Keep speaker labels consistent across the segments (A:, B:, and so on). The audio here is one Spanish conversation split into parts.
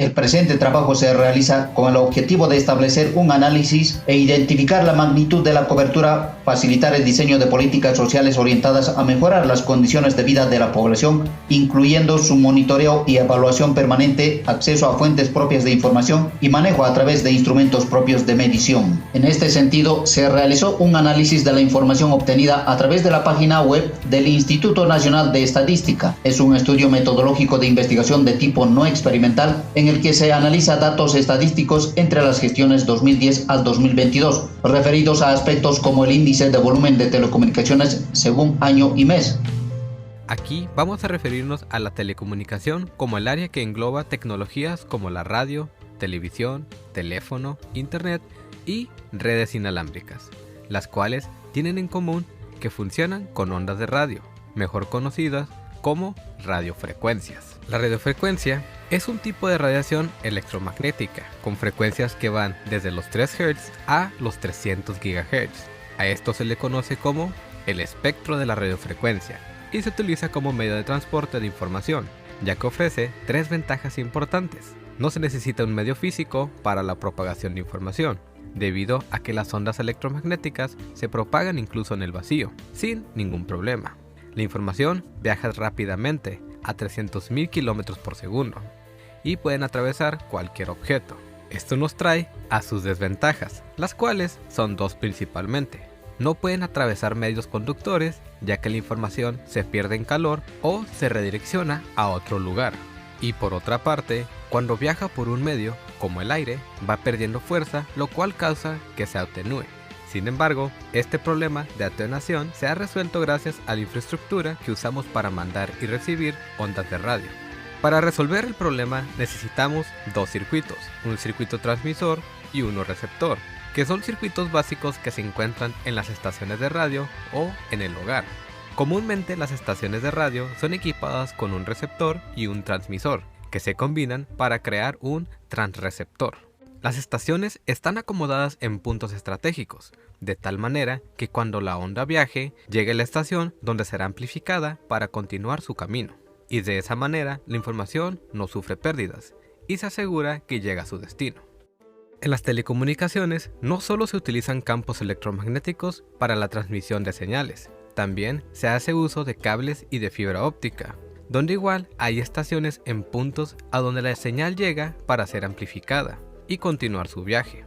A: El presente trabajo se realiza con el objetivo de establecer un análisis e identificar la magnitud de la cobertura, facilitar el diseño de políticas sociales orientadas a mejorar las condiciones de vida de la población, incluyendo su monitoreo y evaluación permanente, acceso a fuentes propias de información y manejo a través de instrumentos propios de medición. En este sentido, se realizó un análisis de la información obtenida a través de la página web del Instituto Nacional de Estadística. Es un estudio metodológico de investigación de tipo no experimental en el que se analiza datos estadísticos entre las gestiones 2010 al 2022, referidos a aspectos como el índice de volumen de telecomunicaciones según año y mes.
B: Aquí vamos a referirnos a la telecomunicación como el área que engloba tecnologías como la radio, televisión, teléfono, internet y redes inalámbricas, las cuales tienen en común que funcionan con ondas de radio, mejor conocidas como radiofrecuencias. La radiofrecuencia es un tipo de radiación electromagnética con frecuencias que van desde los 3 Hz a los 300 GHz. A esto se le conoce como el espectro de la radiofrecuencia y se utiliza como medio de transporte de información, ya que ofrece 3 ventajas importantes. No se necesita un medio físico para la propagación de información, debido a que las ondas electromagnéticas se propagan incluso en el vacío, sin ningún problema. La información viaja rápidamente, a 300.000 km por segundo, y pueden atravesar cualquier objeto. Esto nos trae a sus desventajas, las cuales son 2 principalmente. No pueden atravesar medios conductores, ya que la información se pierde en calor o se redirecciona a otro lugar. Y por otra parte, cuando viaja por un medio, como el aire, va perdiendo fuerza, lo cual causa que se atenúe. Sin embargo, este problema de atenuación se ha resuelto gracias a la infraestructura que usamos para mandar y recibir ondas de radio. Para resolver el problema necesitamos 2 circuitos, un circuito transmisor y uno receptor, que son circuitos básicos que se encuentran en las estaciones de radio o en el hogar. Comúnmente las estaciones de radio son equipadas con un receptor y un transmisor, que se combinan para crear un transreceptor. Las estaciones están acomodadas en puntos estratégicos, de tal manera que cuando la onda viaje, llegue a la estación donde será amplificada para continuar su camino. Y de esa manera la información no sufre pérdidas y se asegura que llega a su destino. En las telecomunicaciones no solo se utilizan campos electromagnéticos para la transmisión de señales, también se hace uso de cables y de fibra óptica, donde igual hay estaciones en puntos a donde la señal llega para ser amplificada y continuar su viaje.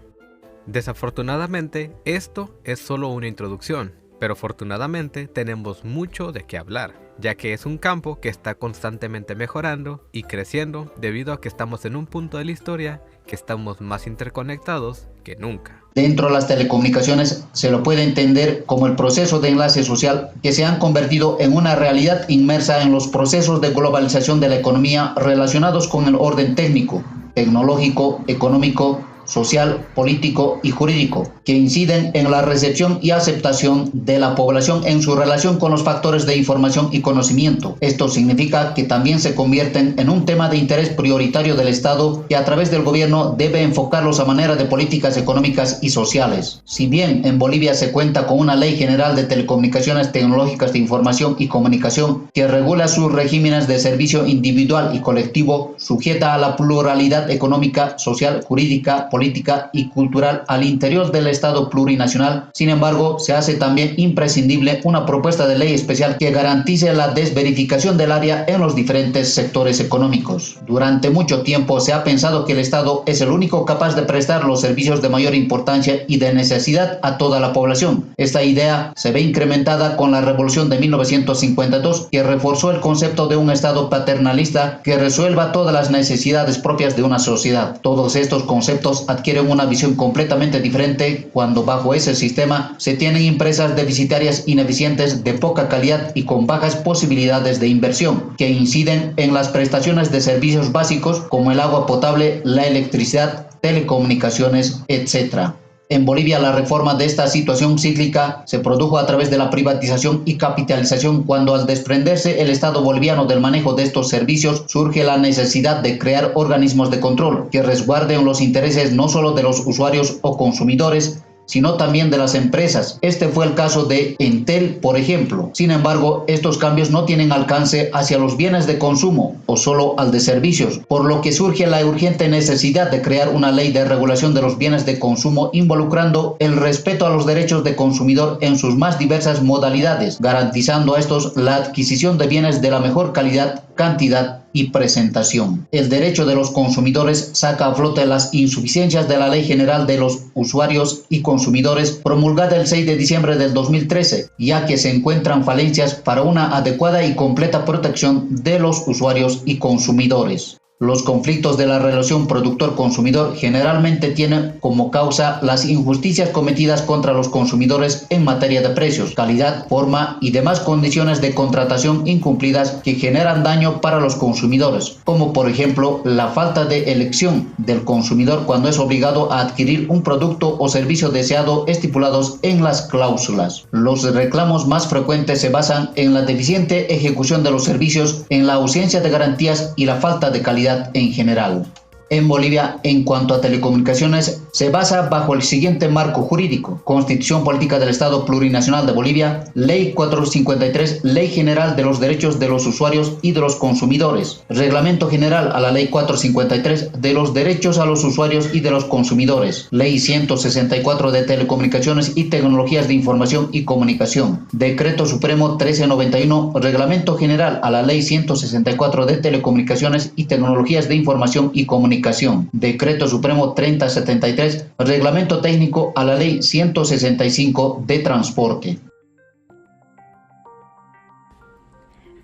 B: Desafortunadamente, esto es solo una introducción, pero afortunadamente tenemos mucho de qué hablar, ya que es un campo que está constantemente mejorando y creciendo debido a que estamos en un punto de la historia que estamos más interconectados que nunca.
A: Dentro de las telecomunicaciones se lo puede entender como el proceso de enlace social que se han convertido en una realidad inmersa en los procesos de globalización de la economía relacionados con el orden técnico, tecnológico, económico, social, político y jurídico, que inciden en la recepción y aceptación de la población en su relación con los factores de información y conocimiento. Esto significa que también se convierten en un tema de interés prioritario del Estado que a través del gobierno debe enfocarlos a manera de políticas económicas y sociales. Si bien en Bolivia se cuenta con una Ley General de Telecomunicaciones Tecnológicas de Información y Comunicación que regula sus regímenes de servicio individual y colectivo, sujeta a la pluralidad económica, social, jurídica, política y cultural al interior del Estado plurinacional. Sin embargo, se hace también imprescindible una propuesta de ley especial que garantice la desverificación del área en los diferentes sectores económicos. Durante mucho tiempo se ha pensado que el Estado es el único capaz de prestar los servicios de mayor importancia y de necesidad a toda la población. Esta idea se ve incrementada con la Revolución de 1952, que reforzó el concepto de un Estado paternalista que resuelva todas las necesidades propias de una sociedad. Todos estos conceptos adquieren una visión completamente diferente cuando bajo ese sistema se tienen empresas deficitarias, ineficientes, de poca calidad y con bajas posibilidades de inversión, que inciden en las prestaciones de servicios básicos como el agua potable, la electricidad, telecomunicaciones, etc. En Bolivia, la reforma de esta situación cíclica se produjo a través de la privatización y capitalización, cuando al desprenderse el Estado boliviano del manejo de estos servicios, surge la necesidad de crear organismos de control que resguarden los intereses no solo de los usuarios o consumidores, sino también de las empresas. Este fue el caso de Entel, por ejemplo. Sin embargo, estos cambios no tienen alcance hacia los bienes de consumo o solo al de servicios, por lo que surge la urgente necesidad de crear una ley de regulación de los bienes de consumo involucrando el respeto a los derechos de consumidor en sus más diversas modalidades, garantizando a estos la adquisición de bienes de la mejor calidad, cantidad y presentación. El derecho de los consumidores saca a flote las insuficiencias de la Ley General de los Usuarios y Consumidores promulgada el 6 de diciembre del 2013, ya que se encuentran falencias para una adecuada y completa protección de los usuarios y consumidores. Los conflictos de la relación productor-consumidor generalmente tienen como causa las injusticias cometidas contra los consumidores en materia de precios, calidad, forma y demás condiciones de contratación incumplidas que generan daño para los consumidores, como por ejemplo la falta de elección del consumidor cuando es obligado a adquirir un producto o servicio deseado estipulados en las cláusulas. Los reclamos más frecuentes se basan en la deficiente ejecución de los servicios, en la ausencia de garantías y la falta de calidad en general. En Bolivia, en cuanto a telecomunicaciones, se basa bajo el siguiente marco jurídico: Constitución Política del Estado Plurinacional de Bolivia, Ley 453, Ley General de los Derechos de los Usuarios y de los Consumidores, Reglamento General a la Ley 453 de los Derechos a los Usuarios y de los Consumidores, Ley 164 de Telecomunicaciones y Tecnologías de Información y Comunicación, Decreto Supremo 1391, Reglamento General a la Ley 164 de Telecomunicaciones y Tecnologías de Información y Comunicación, Decreto Supremo 3073, Reglamento Técnico a la Ley 165 de Transporte.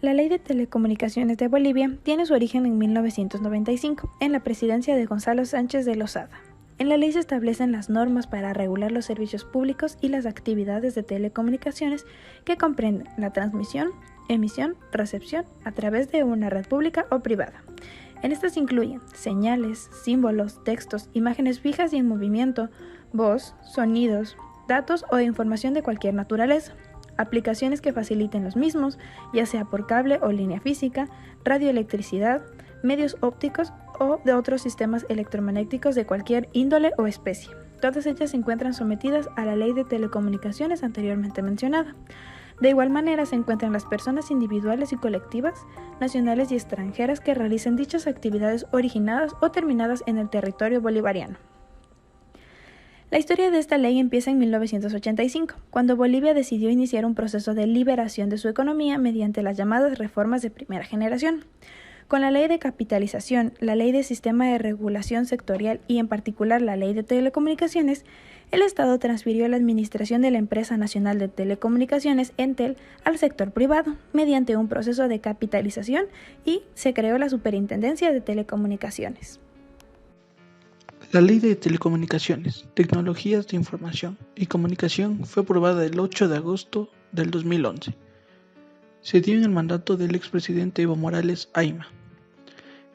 C: La Ley de Telecomunicaciones de Bolivia tiene su origen en 1995, en la presidencia de Gonzalo Sánchez de Lozada. En la ley se establecen las normas para regular los servicios públicos y las actividades de telecomunicaciones que comprenden la transmisión, emisión, recepción a través de una red pública o privada. En estas incluyen señales, símbolos, textos, imágenes fijas y en movimiento, voz, sonidos, datos o información de cualquier naturaleza, aplicaciones que faciliten los mismos, ya sea por cable o línea física, radioelectricidad, medios ópticos o de otros sistemas electromagnéticos de cualquier índole o especie. Todas ellas se encuentran sometidas a la Ley de Telecomunicaciones anteriormente mencionada. De igual manera se encuentran las personas individuales y colectivas, nacionales y extranjeras que realicen dichas actividades originadas o terminadas en el territorio bolivariano. La historia de esta ley empieza en 1985, cuando Bolivia decidió iniciar un proceso de liberación de su economía mediante las llamadas reformas de primera generación. Con la Ley de Capitalización, la Ley de Sistema de Regulación Sectorial y en particular la Ley de Telecomunicaciones, el Estado transfirió la administración de la Empresa Nacional de Telecomunicaciones, Entel, al sector privado, mediante un proceso de capitalización y se creó la Superintendencia de Telecomunicaciones.
D: La Ley de Telecomunicaciones, Tecnologías de Información y Comunicación fue aprobada el 8 de agosto del 2011. Se dio en el mandato del expresidente Evo Morales Ayma.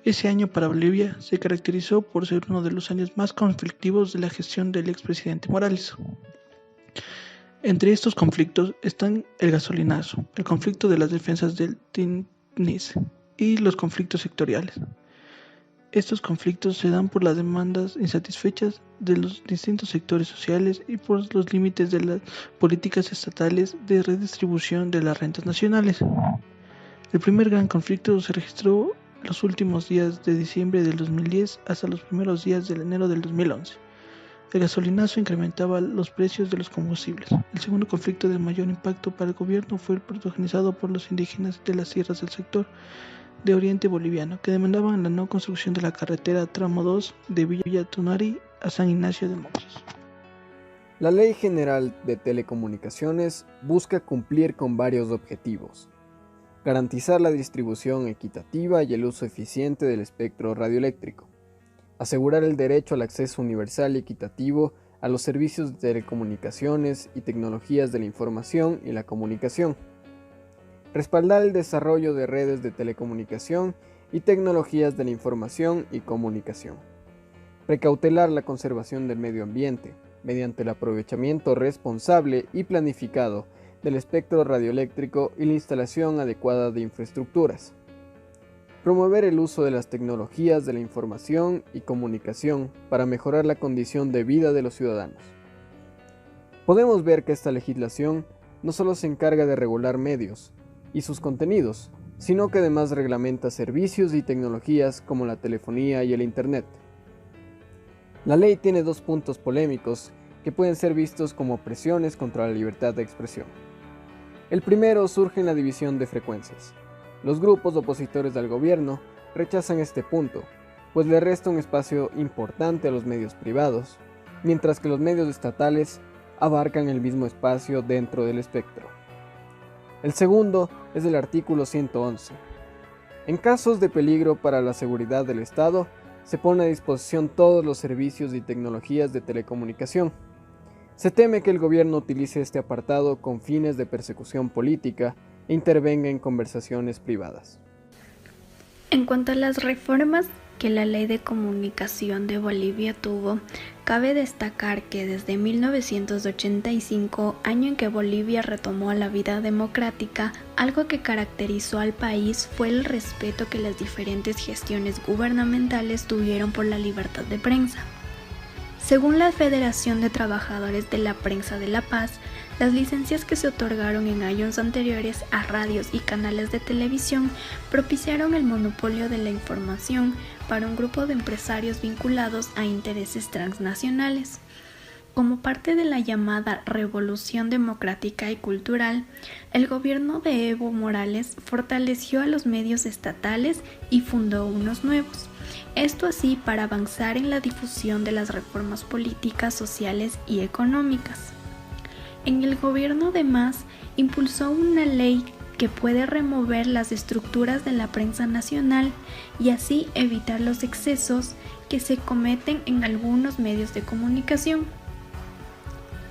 D: Ese año para Bolivia se caracterizó por ser uno de los años más conflictivos de la gestión del expresidente Morales. Entre estos conflictos están el gasolinazo, el conflicto de las defensas del TINIS y los conflictos sectoriales. Estos conflictos se dan por las demandas insatisfechas de los distintos sectores sociales y por los límites de las políticas estatales de redistribución de las rentas nacionales. El primer gran conflicto se registró los últimos días de diciembre del 2010 hasta los primeros días de enero del 2011. El gasolinazo incrementaba los precios de los combustibles. El segundo conflicto de mayor impacto para el gobierno fue el protagonizado por los indígenas de las sierras del sector de oriente boliviano, que demandaban la no construcción de la carretera tramo 2 de Villa Tunari a San Ignacio de Montes.
E: La Ley General de Telecomunicaciones busca cumplir con varios objetivos: garantizar la distribución equitativa y el uso eficiente del espectro radioeléctrico, asegurar el derecho al acceso universal y equitativo a los servicios de telecomunicaciones y tecnologías de la información y la comunicación, respaldar el desarrollo de redes de telecomunicación y tecnologías de la información y comunicación, precautelar la conservación del medio ambiente mediante el aprovechamiento responsable y planificado del espectro radioeléctrico y la instalación adecuada de infraestructuras, promover el uso de las tecnologías de la información y comunicación para mejorar la condición de vida de los ciudadanos, Podemos ver que esta legislación no solo se encarga de regular medios y sus contenidos, sino que además reglamenta servicios y tecnologías como la telefonía y el Internet. La ley tiene dos puntos polémicos que pueden ser vistos como presiones contra la libertad de expresión. El primero surge en la división de frecuencias. Los grupos opositores al gobierno rechazan este punto, pues le resta un espacio importante a los medios privados, mientras que los medios estatales abarcan el mismo espacio dentro del espectro. El segundo es el artículo 111. En casos de peligro para la seguridad del Estado, se pone a disposición todos los servicios y tecnologías de telecomunicación. Se teme que el gobierno utilice este apartado con fines de persecución política e intervenga en conversaciones privadas.
C: En cuanto a las reformas que la Ley de Comunicación de Bolivia tuvo, cabe destacar que desde 1985, año en que Bolivia retomó la vida democrática, algo que caracterizó al país fue el respeto que las diferentes gestiones gubernamentales tuvieron por la libertad de prensa. Según la Federación de Trabajadores de la Prensa de La Paz, las licencias que se otorgaron en años anteriores a radios y canales de televisión propiciaron el monopolio de la información para un grupo de empresarios vinculados a intereses transnacionales. Como parte de la llamada Revolución Democrática y Cultural, el gobierno de Evo Morales fortaleció a los medios estatales y fundó unos nuevos. Esto así para avanzar en la difusión de las reformas políticas, sociales y económicas. En el gobierno además impulsó una ley que puede remover las estructuras de la prensa nacional y así evitar los excesos que se cometen en algunos medios de comunicación.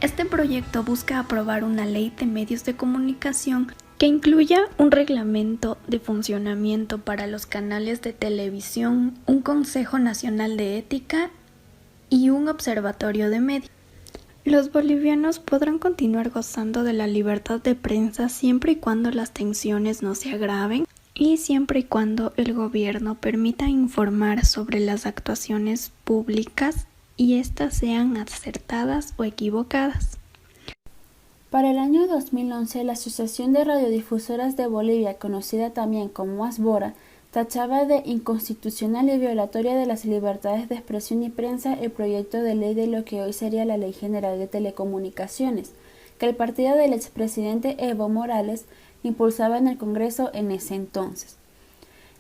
C: Este proyecto busca aprobar una ley de medios de comunicación que incluya un reglamento de funcionamiento para los canales de televisión, un Consejo Nacional de Ética y un Observatorio de Medios. Los bolivianos podrán continuar gozando de la libertad de prensa siempre y cuando las tensiones no se agraven y siempre y cuando el gobierno permita informar sobre las actuaciones públicas y éstas sean acertadas o equivocadas.
F: Para el año 2011, la Asociación de Radiodifusoras de Bolivia, conocida también como ASBORA, tachaba de inconstitucional y violatoria de las libertades de expresión y prensa el proyecto de ley de lo que hoy sería la Ley General de Telecomunicaciones, que el partido del expresidente Evo Morales impulsaba en el Congreso en ese entonces.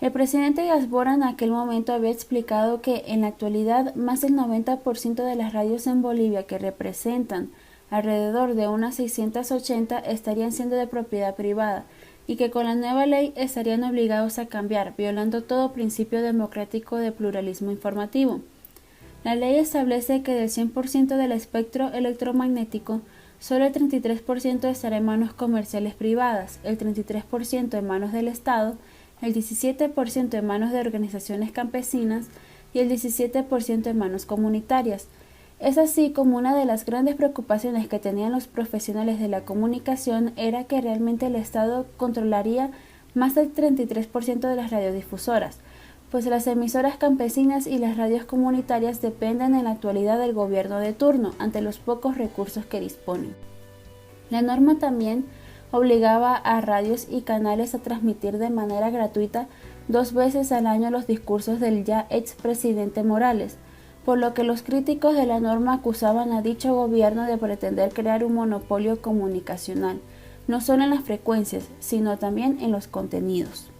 F: El presidente de ASBORA en aquel momento había explicado que en la actualidad más del 90% de las radios en Bolivia, que representan alrededor de unas 680, estarían siendo de propiedad privada, y que con la nueva ley estarían obligados a cambiar, violando todo principio democrático de pluralismo informativo. La ley establece que del 100% del espectro electromagnético, solo el 33% estará en manos comerciales privadas, el 33% en manos del Estado, el 17% en manos de organizaciones campesinas y el 17% en manos comunitarias. Es así como una de las grandes preocupaciones que tenían los profesionales de la comunicación era que realmente el Estado controlaría más del 33% de las radiodifusoras, pues las emisoras campesinas y las radios comunitarias dependen en la actualidad del gobierno de turno ante los pocos recursos que disponen. La norma también obligaba a radios y canales a transmitir de manera gratuita 2 veces al año los discursos del ya expresidente Morales, por lo que los críticos de la norma acusaban a dicho gobierno de pretender crear un monopolio comunicacional, no solo en las frecuencias, sino también en los contenidos.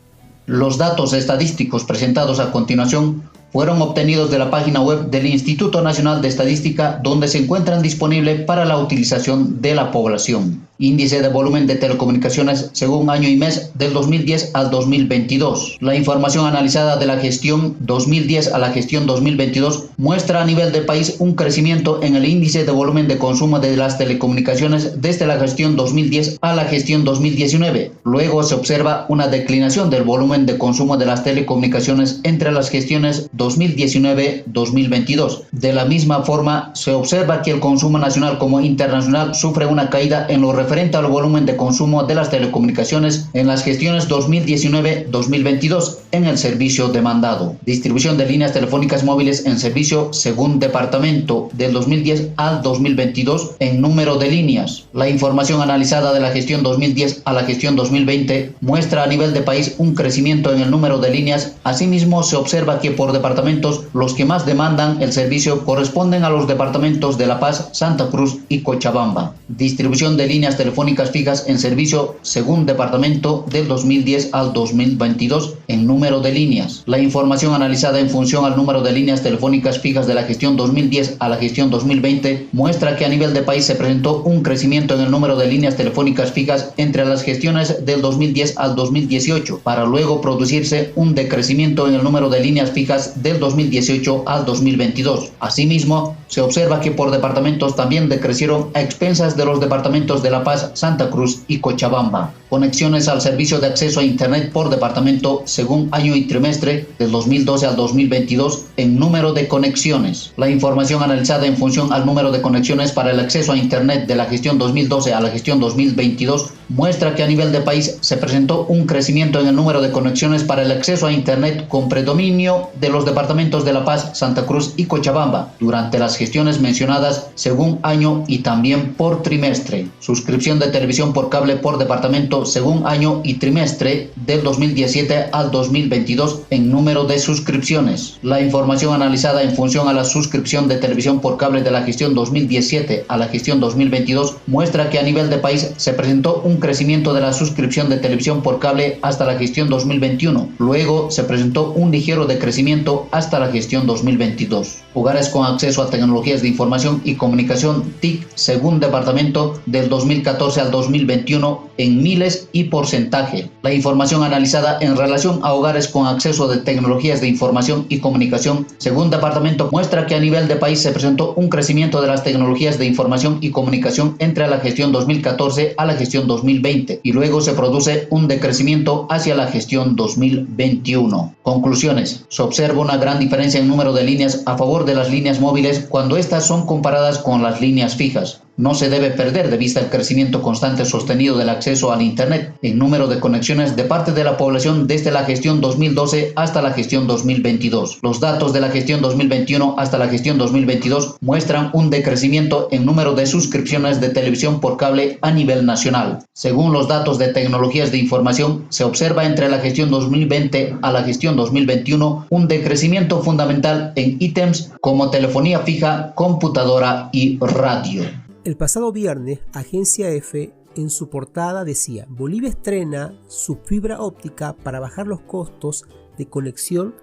A: Los datos estadísticos presentados a continuación fueron obtenidos de la página web del Instituto Nacional de Estadística, donde se encuentran disponibles para la utilización de la población. Índice de volumen de telecomunicaciones según año y mes del 2010 al 2022. La información analizada de la gestión 2010 a la gestión 2022 muestra a nivel del país un crecimiento en el índice de volumen de consumo de las telecomunicaciones desde la gestión 2010 a la gestión 2019. Luego se observa una declinación del volumen de consumo de las telecomunicaciones entre las gestiones 2019-2022. De la misma forma, se observa que el consumo nacional como internacional sufre una caída en lo referente al volumen de consumo de las telecomunicaciones en las gestiones 2019-2022 en el servicio demandado. Distribución de líneas telefónicas móviles en servicio según departamento del 2010 al 2022 en número de líneas. La información analizada de la gestión 2010 a la gestión 2020 muestra a nivel de país un crecimiento en el número de líneas. Asimismo, se observa que por departamentos los que más demandan el servicio corresponden a los departamentos de La Paz, Santa Cruz y Cochabamba. Distribución de líneas telefónicas fijas en servicio según departamento del 2010 al 2022 en número de líneas. La información analizada en función al número de líneas telefónicas fijas de la gestión 2010 a la gestión 2020 muestra que a nivel de país se presentó un crecimiento en el número de líneas telefónicas fijas entre las gestiones del 2010 al 2018, para luego producirse un decrecimiento en el número de líneas fijas del 2018 al 2022. Asimismo, se observa que por departamentos también decrecieron a expensas de los departamentos de La Paz, Santa Cruz y Cochabamba. Conexiones al servicio de acceso a Internet por departamento según año y trimestre del 2012 al 2022 en número de conexiones. La información analizada en función al número de conexiones para el acceso a Internet de la gestión 2012 a la gestión 2022 muestra que a nivel de país se presentó un crecimiento en el número de conexiones para el acceso a Internet con predominio de los departamentos de La Paz, Santa Cruz y Cochabamba durante las gestiones mencionadas según año y también por trimestre. Suscripción de televisión por cable por departamento según año y trimestre del 2017 al 2022 en número de suscripciones. La información analizada en función a la suscripción de televisión por cable de la gestión 2017 a la gestión 2022 muestra que a nivel de país se presentó un crecimiento de la suscripción de televisión por cable hasta la gestión 2021. Luego se presentó un ligero decrecimiento hasta la gestión 2022. Hogares con acceso a tecnologías de información y comunicación TIC según departamento del 2014 al 2021 en miles y porcentaje. La información analizada en relación a hogares con acceso de tecnologías de información y comunicación según departamento muestra que a nivel de país se presentó un crecimiento de las tecnologías de información y comunicación entre la gestión 2014 a la gestión 2020 y luego se produce un decrecimiento hacia la gestión 2021. Conclusiones. Se observa una gran diferencia en número de líneas a favor de las líneas móviles cuando estas son comparadas con las líneas fijas. No se debe perder de vista el crecimiento constante sostenido del acceso al Internet en número de conexiones de parte de la población desde la gestión 2012 hasta la gestión 2022. Los datos de la gestión 2021 hasta la gestión 2022 muestran un decrecimiento en número de suscripciones de televisión por cable a nivel nacional. Según los datos de tecnologías de información, se observa entre la gestión 2020 a la gestión 2021 un decrecimiento fundamental en ítems como telefonía fija, computadora y radio.
G: El pasado viernes, Agencia F en su portada decía: Bolivia estrena su fibra óptica para bajar los costos de conexión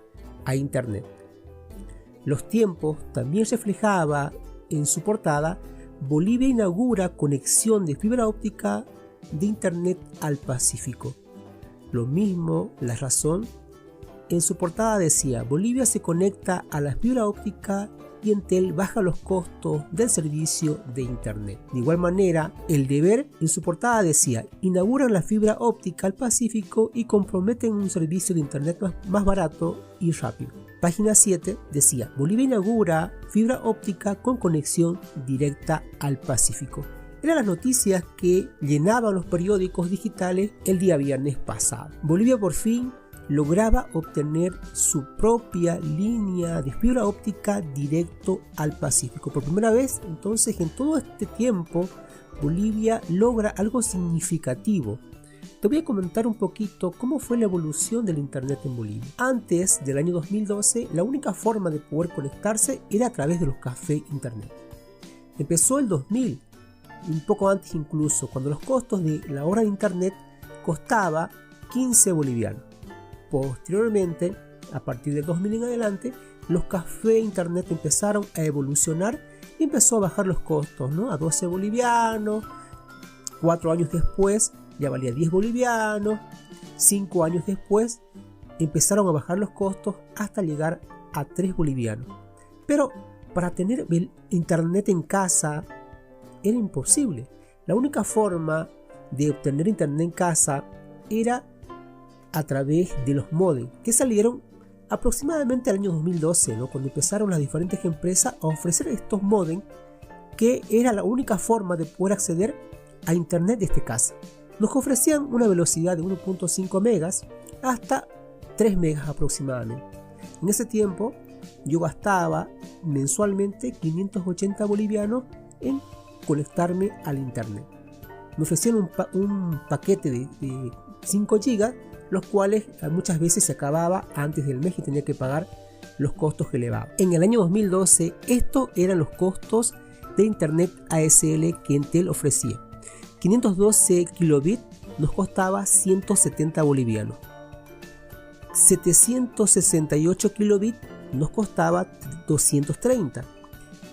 G: a Internet. Los Tiempos también reflejaba en su portada: Bolivia inaugura conexión de fibra óptica de Internet al Pacífico. Lo mismo La Razón en su portada decía: Bolivia se conecta a la fibra óptica y Entel baja los costos del servicio de Internet. De igual manera, El Deber en su portada decía: inauguran la fibra óptica al Pacífico y comprometen un servicio de Internet más barato y rápido. Página 7 decía: Bolivia inaugura fibra óptica con conexión directa al Pacífico. Eran las noticias que llenaban los periódicos digitales el día viernes pasado. Bolivia por fin lograba obtener su propia línea de fibra óptica directo al Pacífico. Por primera vez, entonces, en todo este tiempo, Bolivia logra algo significativo. Te voy a comentar un poquito cómo fue la evolución del Internet en Bolivia. Antes del año 2012, la única forma de poder conectarse era a través de los cafés Internet. Empezó el 2000, un poco antes incluso, cuando los costos de la hora de Internet costaba 15 bolivianos. Posteriormente, a partir del 2000 en adelante, los cafés Internet empezaron a evolucionar y empezó a bajar los costos, ¿no? A 12 bolivianos. 4 años después ya valía 10 bolivianos. 5 años después empezaron a bajar los costos hasta llegar a 3 bolivianos. Pero para tener el Internet en casa era imposible. La única forma de obtener Internet en casa era a través de los modems que salieron aproximadamente al año 2012, ¿no? Cuando empezaron las diferentes empresas a ofrecer estos modems, que era la única forma de poder acceder a internet desde casa. Nos ofrecían una velocidad de 1.5 megas hasta 3 megas aproximadamente. En ese tiempo yo gastaba mensualmente 580 bolivianos en conectarme al internet. Me ofrecían un paquete de 5 gigas, los cuales muchas veces se acababa antes del mes y tenía que pagar los costos que elevaba. En el año 2012 estos eran los costos de internet ASL que Entel ofrecía. 512 kilobits nos costaba 170 bolivianos. 768 kilobits nos costaba 230.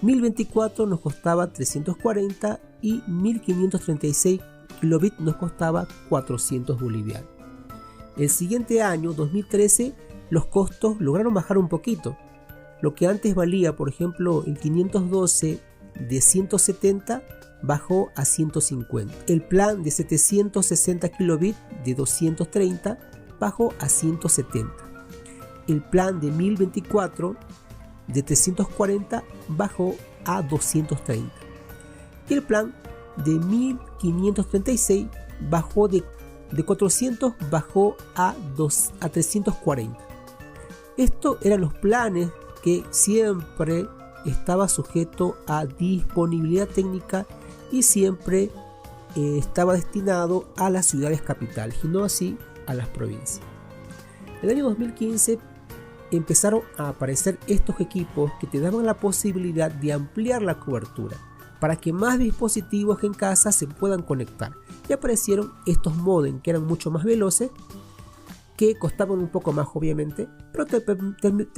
G: 1024 nos costaba 340 y 1536 kilobits nos costaba 400 bolivianos. El siguiente año, 2013, los costos lograron bajar un poquito. Lo que antes valía, por ejemplo, el 512 de 170 bajó a 150. El plan de 760 kilobits de 230 bajó a 170. El plan de 1024 de 340 bajó a 230. Y el plan de 1536 bajó de 400 bajó a 340. Estos eran los planes que siempre estaba sujeto a disponibilidad técnica y siempre estaba destinado a las ciudades capitales y no así a las provincias. En el año 2015 empezaron a aparecer estos equipos que te daban la posibilidad de ampliar la cobertura para que más dispositivos en casa se puedan conectar, y aparecieron estos modems que eran mucho más veloces, que costaban un poco más obviamente, pero te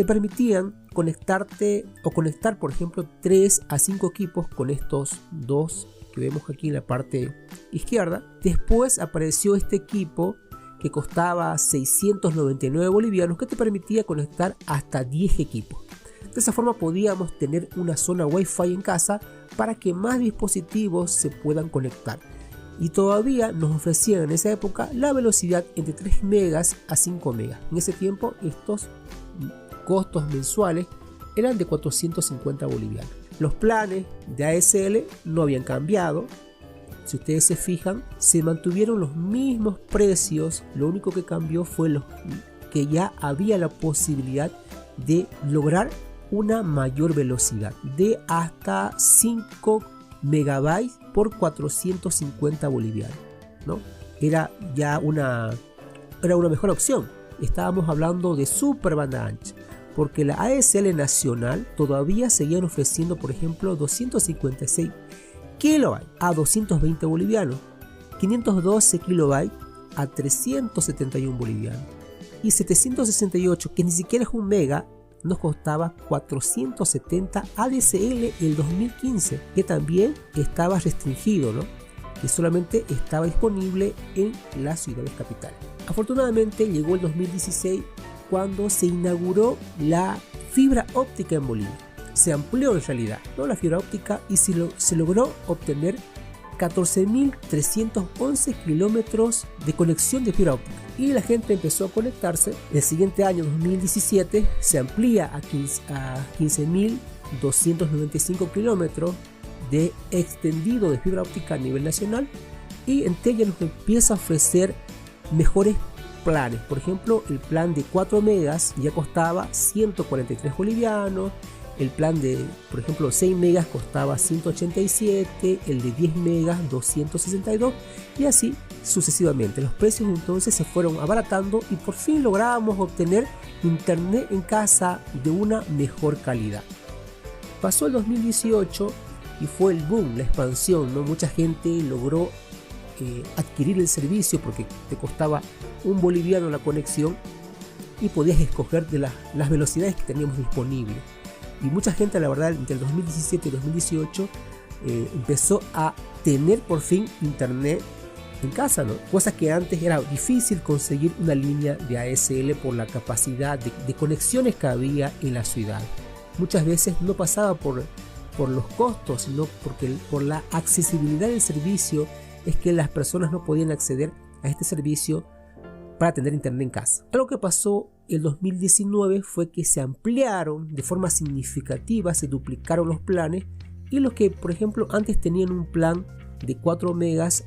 G: permitían conectarte o conectar por ejemplo 3 a 5 equipos con estos dos que vemos aquí en la parte izquierda. Después apareció este equipo que costaba 699 bolivianos, que te permitía conectar hasta 10 equipos. De esa forma podíamos tener una zona Wi-Fi en casa para que más dispositivos se puedan conectar. Y todavía nos ofrecían en esa época la velocidad entre 3 megas a 5 megas. En ese tiempo estos costos mensuales eran de 450 bolivianos. Los planes de ASL no habían cambiado. Si ustedes se fijan, se mantuvieron los mismos precios. Lo único que cambió fue que ya había la posibilidad de lograr una mayor velocidad de hasta 5 megabytes por 450 bolivianos, ¿no? Era una mejor opción. Estábamos hablando de super banda ancha, porque la ASL nacional todavía seguían ofreciendo, por ejemplo, 256 kilobytes a 220 bolivianos, 512 kilobytes a 371 bolivianos y 768, que ni siquiera es un mega, nos costaba 470 ADSL el 2015, que también estaba restringido, ¿no? Que solamente estaba disponible en las ciudades capitales. Afortunadamente llegó el 2016 cuando se inauguró la fibra óptica en Bolivia. Se amplió en realidad, ¿no?, la fibra óptica, y se logró obtener 14.311 kilómetros de conexión de fibra óptica, y la gente empezó a conectarse. El siguiente año, 2017, se amplía a 15.295 kilómetros de extendido de fibra óptica a nivel nacional, y Entel ya nos empieza a ofrecer mejores planes. Por ejemplo, el plan de 4 megas ya costaba 143 bolivianos. El plan de, por ejemplo, 6 megas costaba 187, el de 10 megas 262, y así sucesivamente. Los precios entonces se fueron abaratando y por fin lográbamos obtener internet en casa de una mejor calidad. Pasó el 2018 y fue el boom, la expansión, ¿no? Mucha gente logró adquirir el servicio porque te costaba un boliviano la conexión y podías escoger de las velocidades que teníamos disponibles. Y mucha gente, la verdad, entre el 2017 y 2018 empezó a tener por fin internet en casa, ¿no? Cosa que antes era difícil conseguir una línea de ASL por la capacidad de conexiones que había en la ciudad. Muchas veces no pasaba por los costos, sino por la accesibilidad del servicio, es que las personas no podían acceder a este servicio para tener internet en casa. Algo que pasó el 2019 fue que se ampliaron de forma significativa, se duplicaron los planes, y los que por ejemplo antes tenían un plan de 4 megas,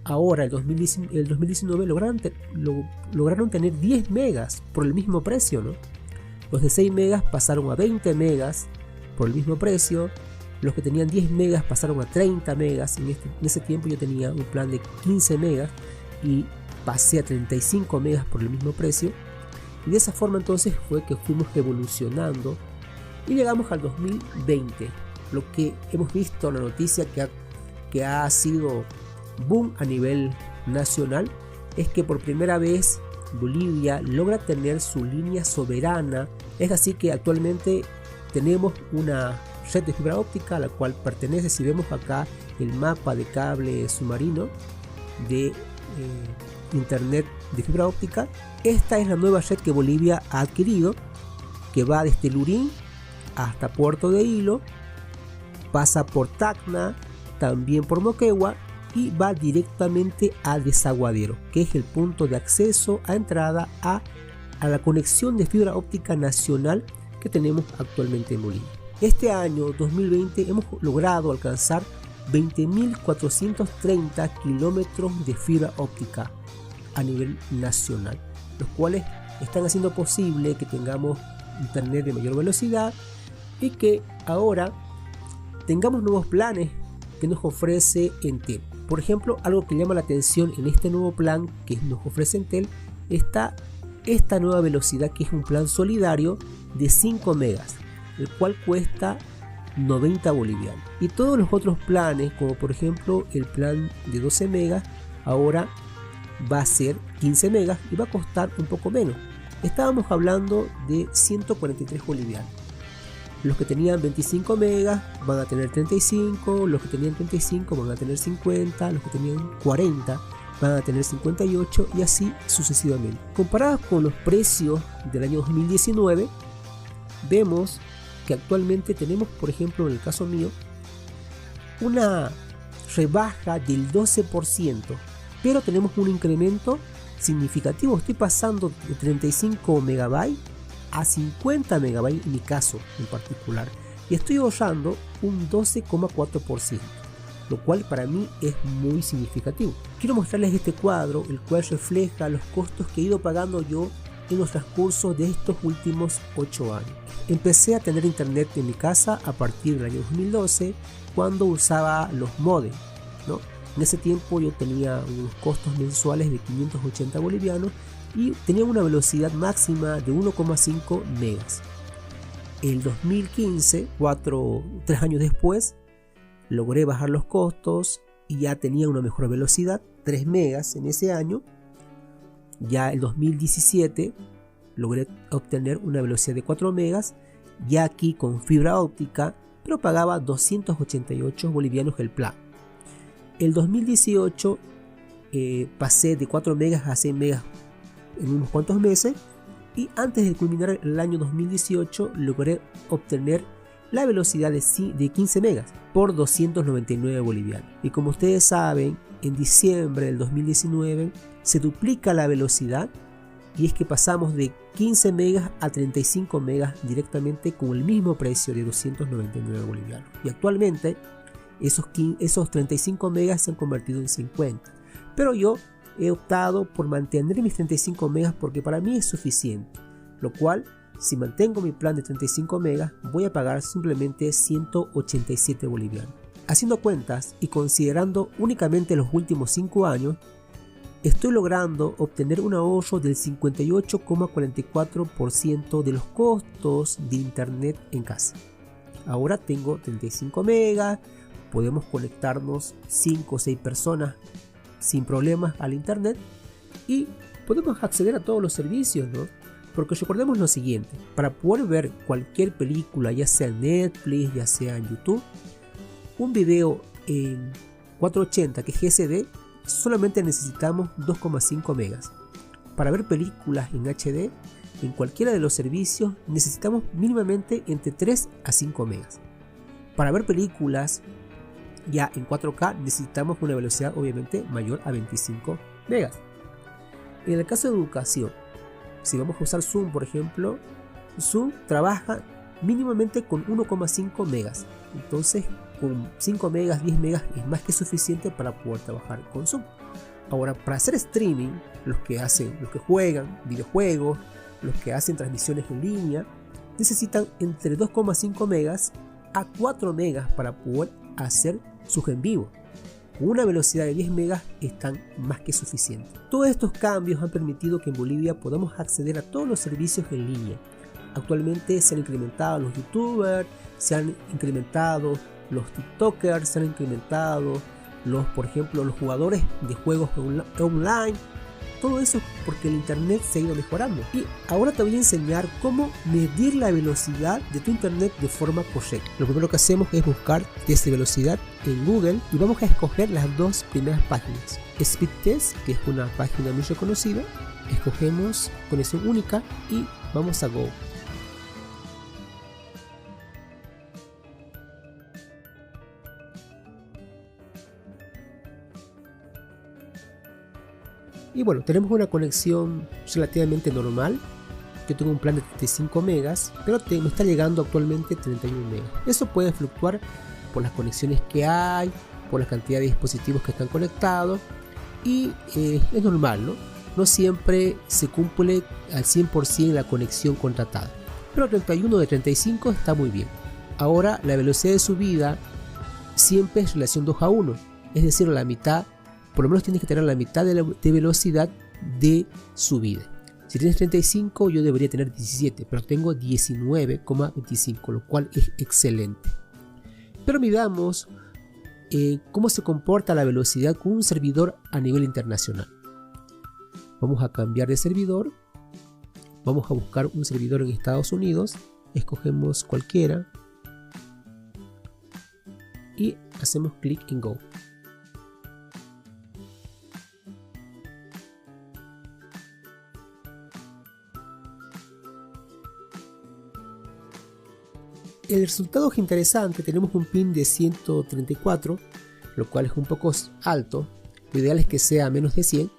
G: ahora el 2019 lograron tener 10 megas por el mismo precio, ¿no? Los de 6 megas pasaron a 20 megas por el mismo precio. Los que tenían 10 megas pasaron a 30 megas. En ese tiempo yo tenía un plan de 15 megas y pasé a 35 megas por el mismo precio. Y de esa forma entonces fue que fuimos evolucionando y llegamos al 2020. Lo que hemos visto, la noticia que ha sido boom a nivel nacional, es que por primera vez Bolivia logra tener su línea soberana. Es así que actualmente tenemos una red de fibra óptica a la cual pertenece, si vemos acá el mapa de cable submarino de internet de fibra óptica, esta es la nueva red que Bolivia ha adquirido, que va desde Lurín hasta Puerto de Hilo, pasa por Tacna, también por Moquegua, y va directamente al Desaguadero, que es el punto de acceso a entrada a la conexión de fibra óptica nacional que tenemos actualmente en Bolivia. Este año 2020 hemos logrado alcanzar 20.430 kilómetros de fibra óptica a nivel nacional, los cuales están haciendo posible que tengamos internet de mayor velocidad y que ahora tengamos nuevos planes que nos ofrece Entel. Por ejemplo, algo que llama la atención en este nuevo plan que nos ofrece Entel está esta nueva velocidad, que es un plan solidario de 5 megas, el cual cuesta 90 bolivianos. Y todos los otros planes, como por ejemplo el plan de 12 megas, ahora va a ser 15 megas y va a costar un poco menos. Estábamos hablando de 143 bolivianos. Los que tenían 25 megas van a tener 35, los que tenían 35 van a tener 50, los que tenían 40 van a tener 58 y así sucesivamente. Comparados con los precios del año 2019, vemos que actualmente tenemos, por ejemplo, en el caso mío, una rebaja del 12%, pero tenemos un incremento significativo. Estoy pasando de 35 megabytes a 50 megabytes en mi caso en particular, y estoy ahorrando un 12,4%, lo cual para mí es muy significativo. Quiero mostrarles este cuadro, el cual refleja los costos que he ido pagando yo en los transcurso de estos últimos 8 años. Empecé a tener internet en mi casa a partir del año 2012, cuando usaba los modems, ¿no? En ese tiempo yo tenía unos costos mensuales de 580 bolivianos y tenía una velocidad máxima de 1,5 megas. El 2015, 3 años después, logré bajar los costos y ya tenía una mejor velocidad, 3 megas en ese año. Ya el 2017 logré obtener una velocidad de 4 megas, ya aquí con fibra óptica, pero pagaba 288 bolivianos el plan. El 2018 pasé de 4 megas a 6 megas en unos cuantos meses, y antes de culminar el año 2018 logré obtener la velocidad de 15 megas por 299 bolivianos. Y como ustedes saben, en diciembre del 2019 se duplica la velocidad, y es que pasamos de 15 megas a 35 megas directamente con el mismo precio de 299 bolivianos. Y actualmente esos 35 megas se han convertido en 50. Pero yo he optado por mantener mis 35 megas porque para mí es suficiente, lo cual, si mantengo mi plan de 35 megas, voy a pagar simplemente 187 bolivianos. Haciendo cuentas y considerando únicamente los últimos 5 años, estoy logrando obtener un ahorro del 58,44% de los costos de internet en casa. Ahora tengo 35 megas, podemos conectarnos 5 o 6 personas sin problemas al internet y podemos acceder a todos los servicios, ¿no? Porque recordemos lo siguiente: para poder ver cualquier película, ya sea en Netflix, ya sea en YouTube, un video en 480 que es GSD, solamente necesitamos 2,5 megas. Para ver películas en HD en cualquiera de los servicios necesitamos mínimamente entre 3 a 5 megas. Para ver películas ya en 4K necesitamos una velocidad obviamente mayor a 25 megas. En el caso de educación, Si vamos a usar Zoom, por ejemplo, Zoom trabaja mínimamente con 1,5 megas. Entonces, con 5 megas, 10 megas es más que suficiente para poder trabajar con Zoom. Ahora, para hacer streaming, los que juegan videojuegos, los que hacen transmisiones en línea, necesitan entre 2,5 megas a 4 megas para poder hacer sus en vivo. Con una velocidad de 10 megas están más que suficientes. Todos estos cambios han permitido que en Bolivia podamos acceder a todos los servicios en línea. Actualmente se han incrementado los youtubers, se han incrementado los tiktokers, se han incrementado por ejemplo, los jugadores de juegos online. Todo eso porque el internet se ha ido mejorando. Y ahora te voy a enseñar cómo medir la velocidad de tu internet de forma correcta. Lo primero que hacemos es buscar test de velocidad en Google y vamos a escoger las dos primeras páginas. Speedtest, que es una página muy reconocida. Escogemos conexión única y vamos a Go. Y bueno, tenemos una conexión relativamente normal. Yo tengo un plan de 35 megas, pero me está llegando actualmente 31 megas. Eso puede fluctuar por las conexiones que hay, por la cantidad de dispositivos que están conectados. Y es normal, ¿no? No siempre se cumple al 100% la conexión contratada. Pero 31 de 35 está muy bien. Ahora la velocidad de subida siempre es relación 2:1. Es decir, la mitad. Por lo menos tienes que tener la mitad de velocidad de subida. Si tienes 35, yo debería tener 17, pero tengo 19,25, lo cual es excelente. Pero miramos cómo se comporta la velocidad con un servidor a nivel internacional. Vamos a cambiar de servidor. Vamos a buscar un servidor en Estados Unidos. Escogemos cualquiera. Y hacemos clic en Go. El resultado es interesante. Tenemos un pin de 134, lo cual es un poco alto. Lo ideal es que sea menos de 100.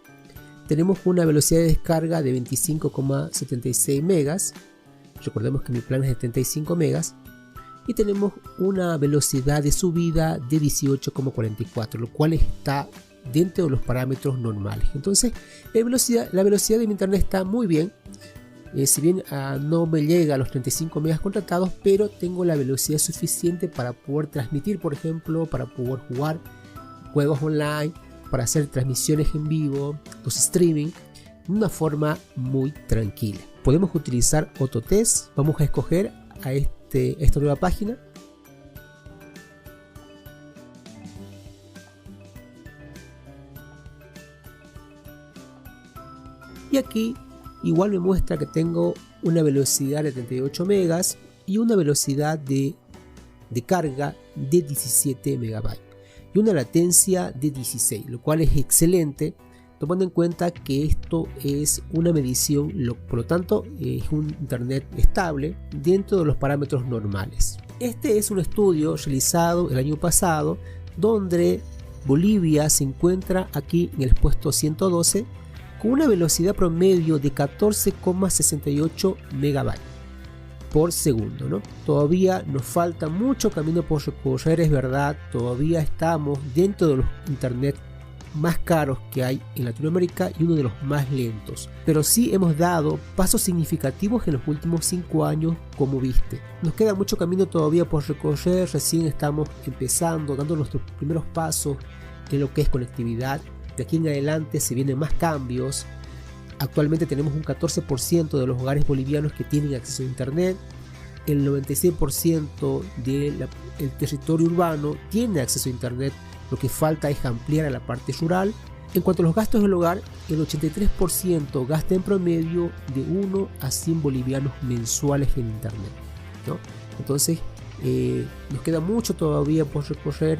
G: Tenemos una velocidad de descarga de 25,76 megas. Recordemos que mi plan es de 35 megas. Y tenemos una velocidad de subida de 18,44, lo cual está dentro de los parámetros normales. Entonces, la velocidad de mi internet está muy bien. Si bien no me llega a los 35 megas contratados, pero tengo la velocidad suficiente para poder transmitir, por ejemplo, para poder jugar juegos online, para hacer transmisiones en vivo, los streaming, de una forma muy tranquila. Podemos utilizar Autotest. Vamos a escoger a esta nueva página. Y aquí igual me muestra que tengo una velocidad de 38 megas y una velocidad de carga de 17 megabytes y una latencia de 16, lo cual es excelente, tomando en cuenta que esto es una medición, por lo tanto es un internet estable dentro de los parámetros normales. Este es un estudio realizado el año pasado donde Bolivia se encuentra aquí en el puesto 112 con una velocidad promedio de 14,68 megabytes por segundo, ¿no? Todavía nos falta mucho camino por recorrer, es verdad. Todavía estamos dentro de los internet más caros que hay en Latinoamérica y uno de los más lentos, pero sí hemos dado pasos significativos en los últimos 5 años, como viste. Nos queda mucho camino todavía por recorrer. Recién estamos empezando, dando nuestros primeros pasos en lo que es conectividad. De aquí en adelante se vienen más cambios. Actualmente tenemos un 14% de los hogares bolivianos que tienen acceso a internet. El 96% del territorio urbano tiene acceso a internet. Lo que falta es ampliar a la parte rural. En cuanto a los gastos del hogar, el 83% gasta en promedio de 1 a 100 bolivianos mensuales en internet, ¿no? Entonces nos queda mucho todavía por recorrer.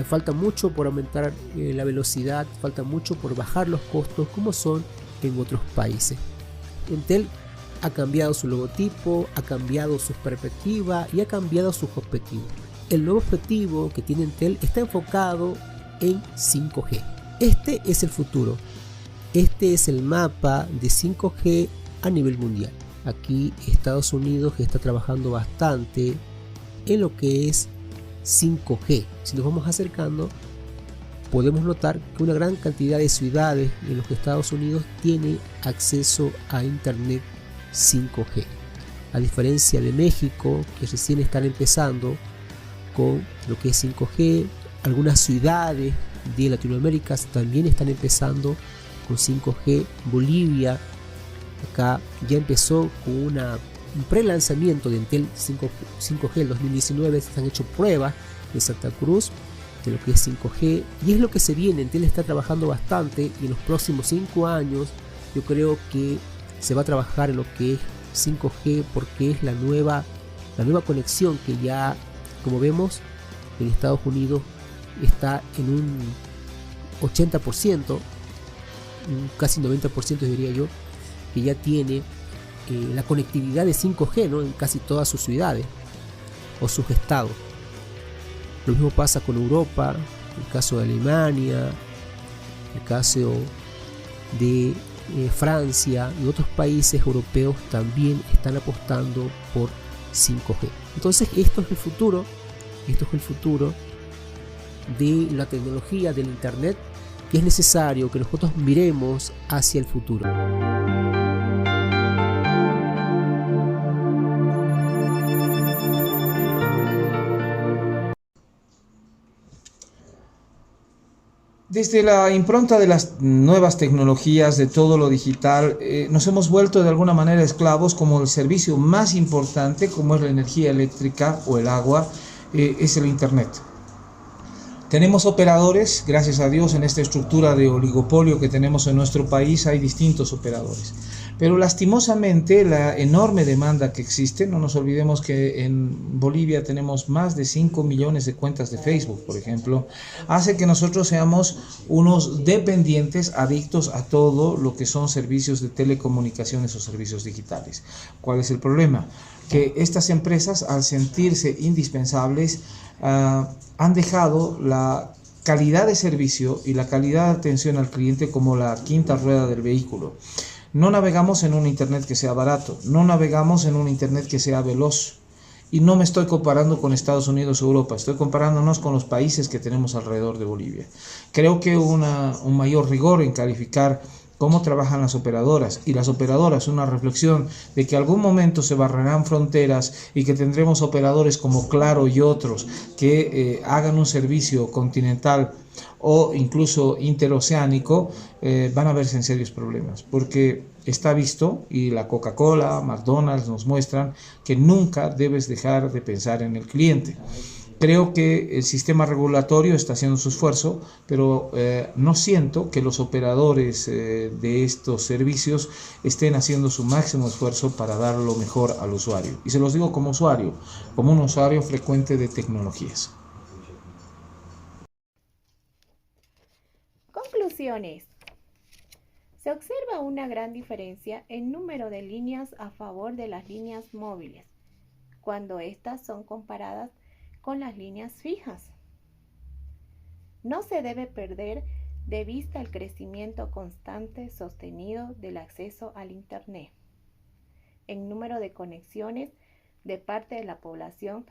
G: Falta mucho por aumentar la velocidad, falta mucho por bajar los costos como son en otros países. Entel ha cambiado su logotipo, ha cambiado su perspectiva y ha cambiado sus objetivos. El nuevo objetivo que tiene Entel está enfocado en 5G. Este es el futuro. Este es el mapa de 5G a nivel mundial. Aquí Estados Unidos está trabajando bastante en lo que es 5G. Si nos vamos acercando, podemos notar que una gran cantidad de ciudades en los Estados Unidos tiene acceso a Internet 5G. A diferencia de México, que recién están empezando con lo que es 5G, algunas ciudades de Latinoamérica también están empezando con 5G. Bolivia acá ya empezó con un pre-lanzamiento de Entel 5G en 2019, se han hecho pruebas en Santa Cruz de lo que es 5G y es lo que se viene. Entel está trabajando bastante y en los próximos 5 años yo creo que se va a trabajar en lo que es 5G porque es la nueva conexión que ya, como vemos, en Estados Unidos está en un 80%, casi 90% diría yo, que ya tiene la conectividad de 5G, ¿no?, en casi todas sus ciudades o sus estados. Lo mismo pasa con Europa, el caso de Alemania, el caso de Francia y otros países europeos también están apostando por 5G. Entonces esto es el futuro de la tecnología del Internet, que es necesario que nosotros miremos hacia el futuro.
H: Desde la impronta de las nuevas tecnologías, de todo lo digital, nos hemos vuelto de alguna manera esclavos, como el servicio más importante, como es la energía eléctrica o el agua, es el Internet. Tenemos operadores, gracias a Dios, en esta estructura de oligopolio que tenemos en nuestro país hay distintos operadores. Pero lastimosamente la enorme demanda que existe, no nos olvidemos que en Bolivia tenemos más de 5 millones de cuentas de Facebook, por ejemplo, hace que nosotros seamos unos dependientes, adictos a todo lo que son servicios de telecomunicaciones o servicios digitales. ¿Cuál es el problema? Que estas empresas, al sentirse indispensables, han dejado la calidad de servicio y la calidad de atención al cliente como la quinta rueda del vehículo. No navegamos en un Internet que sea barato, no navegamos en un Internet que sea veloz. Y no me estoy comparando con Estados Unidos o Europa, estoy comparándonos con los países que tenemos alrededor de Bolivia. Creo que un mayor rigor en calificar cómo trabajan las operadoras, y las operadoras, una reflexión de que algún momento se barrerán fronteras y que tendremos operadores como Claro y otros que hagan un servicio continental o incluso interoceánico, van a verse en serios problemas, porque está visto, y la Coca-Cola, McDonald's nos muestran que nunca debes dejar de pensar en el cliente. Creo que el sistema regulatorio está haciendo su esfuerzo, pero no siento que los operadores de estos servicios estén haciendo su máximo esfuerzo para dar lo mejor al usuario. Y se los digo como usuario, como un usuario frecuente de tecnologías.
I: Conclusiones. Se observa una gran diferencia en número de líneas a favor de las líneas móviles, cuando estas son comparadas con las líneas fijas. No se debe perder de vista el crecimiento constante sostenido del acceso al Internet en número de conexiones de parte de la población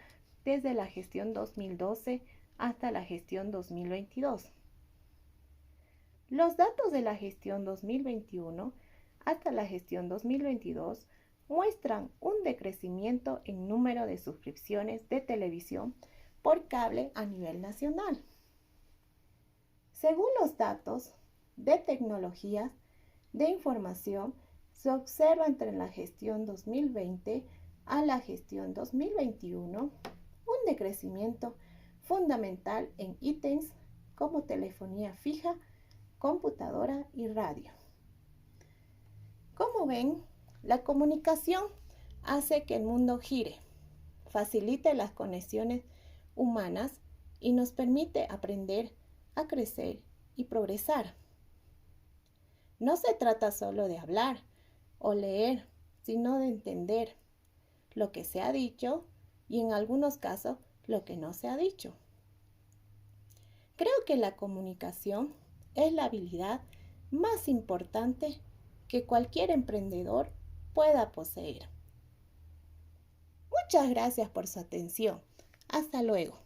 I: desde la gestión 2012 hasta la gestión 2022. Los datos de la gestión 2021 hasta la gestión 2022 muestran un decrecimiento en número de suscripciones de televisión por cable a nivel nacional. Según los datos de tecnologías de información, se observa entre la gestión 2020 a la gestión 2021 un decrecimiento fundamental en ítems como telefonía fija, computadora y radio. Como ven, la comunicación hace que el mundo gire, facilite las conexiones humanas y nos permite aprender a crecer y progresar. No se trata solo de hablar o leer, sino de entender lo que se ha dicho y en algunos casos lo que no se ha dicho. Creo que la comunicación es la habilidad más importante que cualquier emprendedor pueda poseer. Muchas gracias por su atención. Hasta luego.